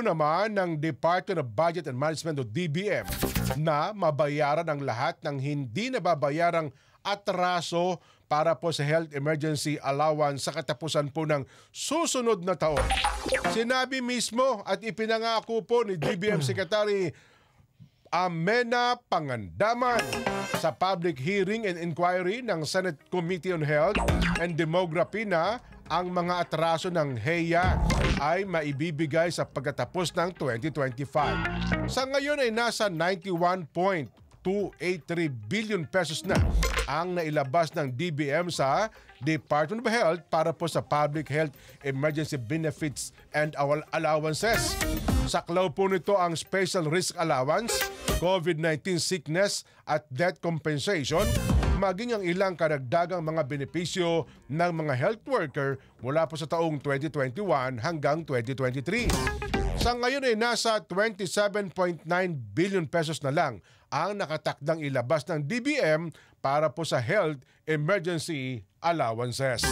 naman ng Department of Budget and Management o DBM na mabayaran ang lahat ng hindi nababayarang atraso para po sa health emergency allowance sa katapusan po ng susunod na taon. Sinabi mismo at ipinangako po ni DBM Secretary Amena Pangandaman sa public hearing and inquiry ng Senate Committee on Health and Demography na ang mga atraso ng HEA ay maibibigay sa pagkatapos ng 2025. Sa ngayon ay nasa 91.283 billion pesos na ang nailabas ng DBM sa Department of Health para po sa public health emergency benefits and allowances. Saklaw po nito ang special risk allowance, COVID-19 sickness at death compensation, maging ang ilang karagdagang mga benepisyo ng mga health worker mula po sa taong 2021 hanggang 2023. Sa ngayon ay nasa 27.9 billion pesos na lang ang nakatakdang ilabas ng DBM para po sa health emergency allowances.